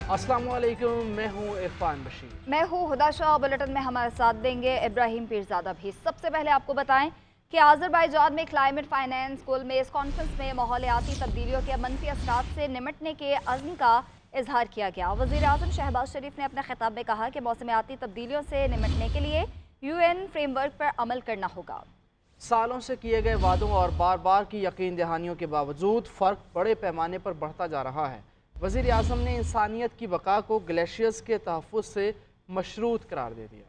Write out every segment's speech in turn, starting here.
अस्सलाम वालेकुम, मैं हूँ इरफान बशीर। मैं हूँ हुदा शाह। बुलेटिन में हमारे साथ देंगे इब्राहिम पीरजादा भी। सबसे पहले आपको बताएं कि आज़रबाईजान में क्लाइमेट फाइनेंस गोल में इस कॉन्फ्रेंस में माहौलियाती तब्दीलियों के मनफी असरात से निमटने के अज़्म का इजहार किया गया। वज़ीर आज़म शहबाज शरीफ ने अपने खिताब में कहा कि मौसमियाती तब्दीलियों से निमटने के लिए UN फ्रेमवर्क पर अमल करना होगा। सालों से किए गए वादों और बार बार की यकीन दहानियों के बावजूद फ़र्क बड़े पैमाने पर बढ़ता जा रहा है। वज़ीर आज़म ने इंसानियत की बका को ग्लेशियर्स के तहफ़्फ़ुज़ से मशरूत करार दे दिया।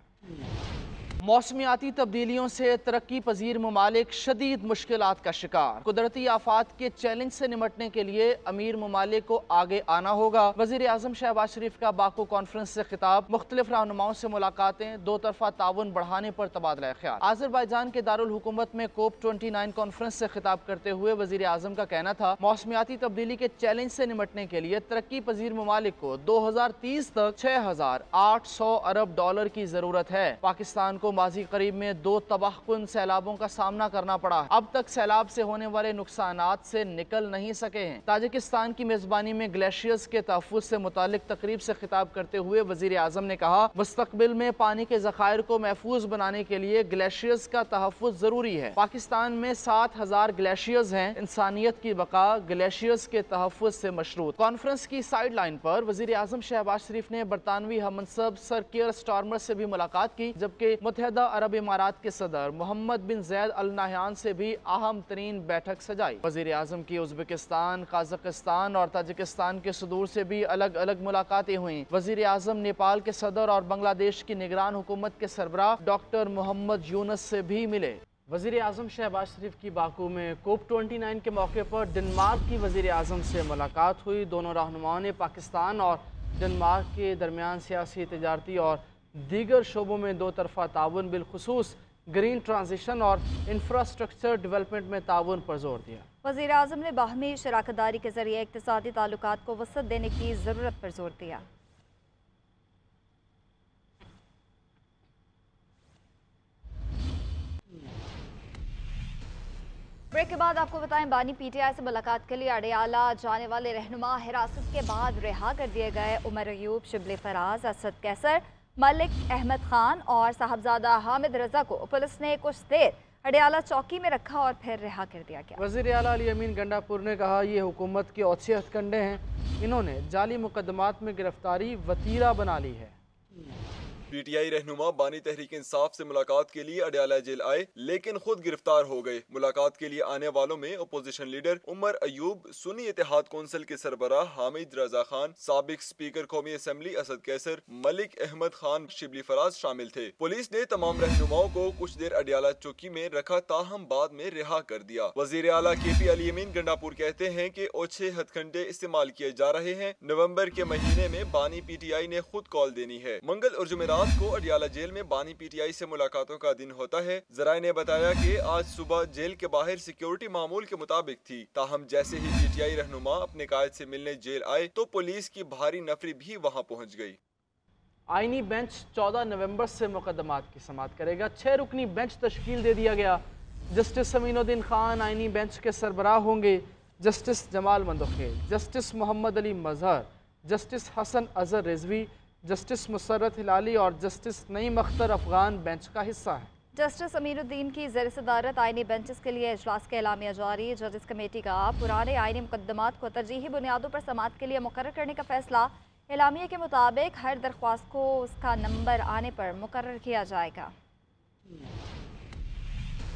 मौसमियाती तब्दीलियों से तरक्की पजीर ममालिक शदीद मुश्किलात का शिकार। कुदरती आफात के चैलेंज से निमटने के लिए अमीर ममालिक को आगे आना होगा। वज़ीर आज़म शहबाज शरीफ का बाकू कॉन्फ्रेंस से खिताब, मुख्तलिफ रहनुमाओं से मुलाकातें, दो तरफा ताउन बढ़ाने पर तबादला ख्याल। आज़रबाईजान के दारुल हुकूमत में COP29 कॉन्फ्रेंस से खिताब करते हुए वज़ीर आज़म का कहना था, मौसमियाती तब्दीली के चैलेंज से निमटने के लिए तरक्की पजीर ममालिक को 2030 तक $6,800 अरब की ज़रूरत है। पाकिस्तान को माजी करीब में 2 तबाहकुन सैलाबों का सामना करना पड़ा। अब तक सैलाब से होने वाले नुकसानात से निकल नहीं सके हैं। ताजिकिस्तान की मेजबानी में ग्लेशियर्स के तहफ़्फ़ुज़ से मुतालिक तकरीब से खिताब करते हुए वज़ीर आज़म ने कहा, मुस्तक़बिल में पानी के ज़खायर को महफूज बनाने के लिए ग्लेशियर्स का तहफ़्फ़ुज़ ज़रूरी है। पाकिस्तान में 7,000 ग्लेशियर्स हैं। इंसानियत की बका ग्लेशियर्स के तहफ़्फ़ुज़ से मशरूत। कॉन्फ्रेंस की साइड लाइन पर वज़ीर आज़म शहबाज शरीफ ने बरतानवी हममनसब सर कियर स्टारमर से भी मुलाकात की, जबकि मुत्तहिदा अरब इमारात के सदर मोहम्मद बिन ज़ैद अल नाहयान से भी अहम तरीन बैठक सजाई। वज़ीर आज़म की उज़्बेकिस्तान, काज़ाकिस्तान और ताजिकिस्तान के सदूर से भी अलग अलग मुलाकातें हुई। वज़ीर आज़म नेपाल के सदर और बांग्लादेश की निगरान हुकूमत के सरबराह डॉक्टर मोहम्मद यूनुस से भी मिले। वज़ीर आज़म शहबाज शरीफ की बाकू में COP29 के मौके पर डेनमार्क की वज़ीर आज़म से मुलाकात हुई। दोनों रहनुमाओं ने पाकिस्तान और डेनमार्क के दरमियान सियासी, तिजारती और दीगर शोबों में दो तरफा ताउन, बिलखुसूस ग्रीन ट्रांजिशन और इंफ्रास्ट्रक्चर डेवलपमेंट में ताउन पर जोर दिया। वज़ीर आज़म ने बाहमी शराकतदारी के जरिए इक़्तिसादी ताल्लुकात को वसअत देने की ज़रूरत पर जोर दिया। ब्रेक के बाद आपको बताएं, बानी PTI से मुलाकात के लिए अडियाला जाने वाले रहनुमा हिरासत के बाद रिहा कर दिए गए उमर अयूब, शिबली फराज, असद कैसर, मलिक अहमद खान और साहबजादा हामिद रजा को पुलिस ने कुछ देर अडियाला चौकी में रखा और फिर रिहा कर दिया गया। वज़ीर आला अली अमीन गंडापुर ने कहा, ये हुकूमत के औछे हथकंडे हैं। इन्होंने जाली मुकदमात में गिरफ्तारी वतीरा बना ली है। PTI रहनुमा बानी तहरीक इंसाफ से मुलाकात के लिए अडियाला जेल आए, लेकिन खुद गिरफ्तार हो गए। मुलाकात के लिए आने वालों में opposition leader Umar Ayub, Sunni Ittehad Council के सरबराह हामिद रजा खान, साबिक स्पीकर कौमी असम्बली असद कैसर, मलिक अहमद खान, शिबली फराज शामिल थे। पुलिस ने तमाम रहनुमाओं को कुछ देर अडियाला चौकी में रखा, ताहम बाद में रिहा कर दिया। वज़ीर आला KP अली अमीन गंडापुर कहते हैं कि ओछे हथकंडे इस्तेमाल किए जा रहे हैं। नवंबर के महीने में बानी PTI ने खुद कॉल देनी है। मंगल और जुमेरात को अडियाला जेल में बानी PTI से मुलाकातों का दिन होता है। जराए ने बताया कि आज सुबह जेल के बाहर सिक्योरिटी मामूल के मुताबिक थी, ताहम जैसे ही PTI रहनुमा अपने कायद से मिलने जेल आए तो पुलिस की भारी नफरी भी वहां पहुंच गई। आईनी बेंच 14 नवंबर से मुकदमात की समाअत करेगा। 6 रुकनी बेंच तश्कील दे दिया गया। जस्टिस अमीनुद्दीन खान आईनी बेंच के सरबराह होंगे। जस्टिस जमाल मंदोखेल, जस्टिस मोहम्मद अली मजहर, जस्टिस हसन अजहर रिजवी, जस्टिस मुसर्रत हिलाली और जस्टिस नईम अख्तर अफगान बेंच का हिस्सा है। जस्टिस अमीनुद्दीन की ज़ेर सदारत आईनी बेंचेस के लिए इजलास का एलामिया जारी। जजेस कमेटी का पुराने आईनी मुकदमात को तरजीही बुनियादों पर समाअत के लिए मुकर्रर करने का फैसला। एलामिया के मुताबिक हर दरख्वास्त को उसका नंबर आने पर मुकर्रर किया जाएगा।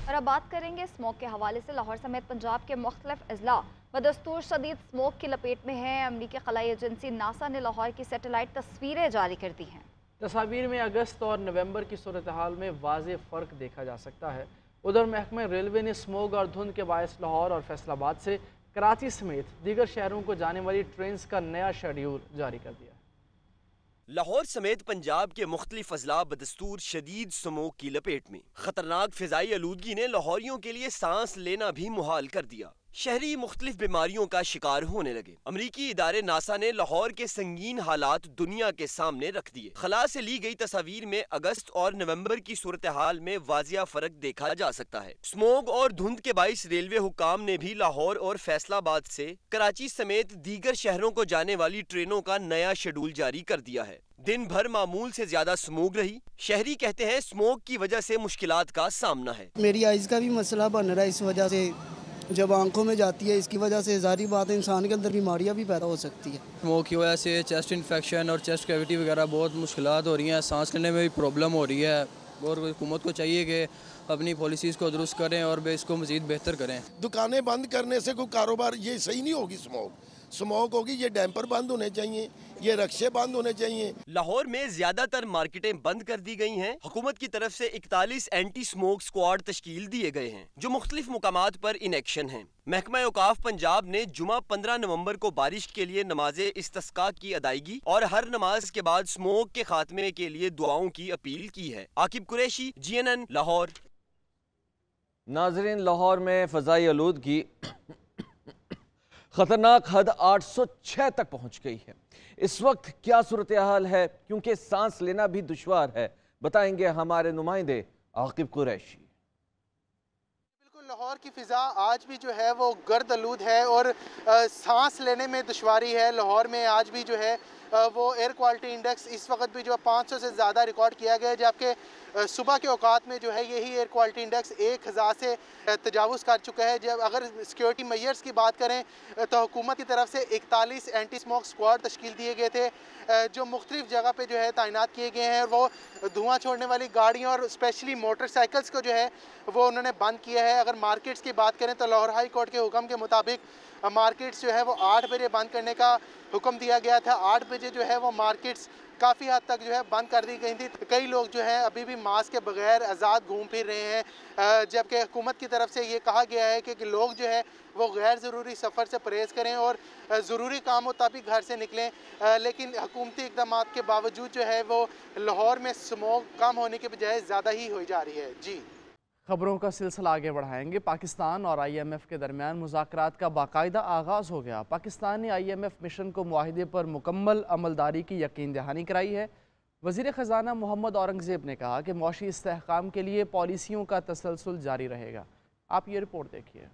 और अब बात करेंगे स्मोक के हवाले से। लाहौर समेत पंजाब के मुख्तलिफ अजला बदस्तूर शदीद स्मोक की लपेट में है। अमरीकी खलाई एजेंसी नासा ने लाहौर की सैटेलाइट तस्वीरें जारी कर दी हैं। तस्वीर में अगस्त और नवंबर की सूरत हाल में वाज़ेह फ़र्क देखा जा सकता है। उधर महकमा रेलवे ने स्मोक और धुंध के बायस लाहौर और फैसलाबाद से कराची समेत दीगर शहरों को जाने वाली ट्रेन का नया शेड्यूल जारी कर दिया। लाहौर समेत पंजाब के मुख्तलिफ अजला बदस्तूर शदीद स्मोक की लपेट में। खतरनाक फिजाई आलूदगी ने लाहौरियों के लिए सांस लेना भी मुहाल कर दिया। शहरी मुख्तलिफ बीमारियों का शिकार होने लगे। अमरीकी इदारे नासा ने लाहौर के संगीन हालात दुनिया के सामने रख दिए। खला से ली गई तस्वीर में अगस्त और नवंबर की सूरत हाल में वाजिया फर्क देखा जा सकता है। स्मोग और धुंध के बाइस रेलवे हुकाम ने भी लाहौर और फैसलाबाद से कराची समेत दीगर शहरों को जाने वाली ट्रेनों का नया शेड्यूल जारी कर दिया है। दिन भर मामूल से ज्यादा स्मोग रही। शहरी कहते हैं स्मोग की वजह से मुश्किलात का सामना है। मेरी आइज़ का भी मसला बन रहा है, इस वजह से जब आंखों में जाती है, इसकी वजह से ज़ाहिर बात है इंसान के अंदर बीमारियां भी पैदा हो सकती है। स्मोक की वजह से चेस्ट इन्फेक्शन और चेस्ट कैविटी वगैरह बहुत मुश्किलात हो रही हैं, सांस लेने में भी प्रॉब्लम हो रही है। और हुकूमत को चाहिए कि अपनी पॉलिसीज़ को दुरुस्त करें और इसको मज़ीद बेहतर करें। दुकानें बंद करने से कोई कारोबार ये सही नहीं होगी। स्मोक होगी, ये डैम्पर बंद होने चाहिए, ये रक्शे बंद होने चाहिए। लाहौर में ज्यादातर मार्केटें बंद कर दी गई हैं। हुकूमत की तरफ से 41 एंटी स्मोक स्क्वाड तश्कील दिए गए हैं जो मुख्तलिफ मुकामात पर इन एक्शन हैं। महकमा औकाफ पंजाब ने जुमा 15 नवंबर को बारिश के लिए नमाज इस्तिस्का की अदायगी और हर नमाज के बाद स्मोक के खात्मे के लिए दुआओं की अपील की है। आकिब कुरैशी, GNN लाहौर। नाजरीन, लाहौर में फ़ज़ाई आलूदगी खतरनाक हद 806 तक पहुंच गई है। इस वक्त क्या सूरत हाल है, क्योंकि सांस लेना भी दुश्वार है, बताएंगे हमारे नुमाइंदे आकिब कुरैशी। बिल्कुल, लाहौर की फ़िज़ा आज भी जो है वो गर्द आलूद है और सांस लेने में दुश्वारी है। लाहौर में आज भी जो है वो एयर क्वालिटी इंडेक्स इस वक्त भी जो 500 से ज़्यादा रिकॉर्ड किया गया है, जबकि सुबह के औकात में जो है यही एयर क्वालिटी इंडेक्स 1000 से तजावुज़ कर चुका है। जब अगर सिक्योरिटी मेजर्स की बात करें तो हुकूमत की तरफ से 41 एंटी स्मोक स्क्वाड तश्कील दिए गए थे जो मुख्तलिफ जगह पे जो है तैनात किए गए हैं। वो धुआं छोड़ने वाली गाड़ियाँ और स्पेशली मोटरसाइकिल्स को जो है वो उन्होंने बंद किया है। अगर मार्केट्स की बात करें तो लाहौर हाई कोर्ट के हुक्म के मुताबिक मार्केट्स जो है वो 8 बजे बंद करने का हुक्म दिया गया था। 8 बजे जो है वो मार्केट्स काफ़ी हद तक जो है बंद कर दी गई थी। कई लोग जो हैं अभी भी मास्क के बगैर आज़ाद घूम फिर रहे हैं, जबकि हुकूमत की तरफ से ये कहा गया है कि लोग जो है वो गैर ज़रूरी सफ़र से परहेज़ करें और ज़रूरी काम हो तभी घर से निकलें। लेकिन हुकूमती इक़दाम के बावजूद जो है वो लाहौर में स्मोक कम होने के बजाय ज़्यादा ही हो जा रही है। जी, खबरों का सिलसिला आगे बढ़ाएंगे। पाकिस्तान और IMF के दरमियान मुज़ाकरात का बाकायदा आगाज़ हो गया। पाकिस्तान ने IMF मिशन को मुआहिदे पर मुकम्मल अमलदारी की यकीन दहानी कराई है। वज़ीर ख़ज़ाना मोहम्मद औरंगज़ेब ने कहा कि मौशी इस्तेहकाम के लिए पॉलिसियों का तसलसल जारी रहेगा। आप ये रिपोर्ट देखिए।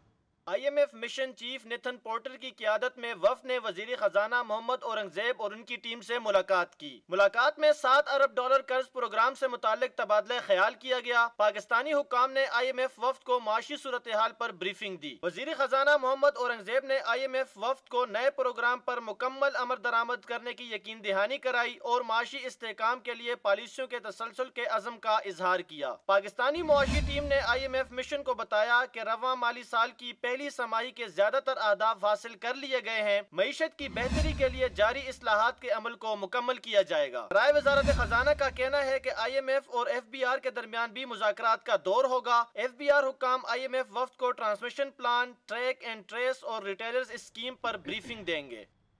IMF मिशन चीफ निथन पोर्टर की क़ियादत में वफ़द ने वज़ीर ख़ज़ाना मोहम्मद औरंगज़ेब और उनकी टीम से मुलाकात की। मुलाकात में $7 अरब कर्ज प्रोग्राम से मुताल्लिक तबादला ख्याल किया गया। पाकिस्तानी हुक्काम ने IMF वफ़द को माशी सूरत हाल पर ब्रीफिंग दी। वज़ीर ख़ज़ाना मोहम्मद औरंगज़ेब ने IMF वफ़द को नए प्रोग्राम पर मुकम्मल अमल दरामद करने की यकीन दहानी कराई और माशी इस्तेहकाम के लिए पॉलिसियों के तसलसल के अज़म का इजहार किया। पाकिस्तानी मुआशी टीम ने IMF मिशन को बताया कि रवां माली साल की पहली समाही के ज्यादातर अहदाफ हासिल कर लिए गए हैं। मईशत की बेहतरी के लिए जारी इस्लाहात के अमल को मुकम्मल किया जाएगा। राय वजारत खजाना का कहना है कि IMF और FBR के दरमियान भी मुज़ाकरात का दौर होगा। FBR हुक्काम IMF वफ़द को transmission plan, track and trace और रिटेलर्स स्कीम पर ब्रीफिंग देंगे।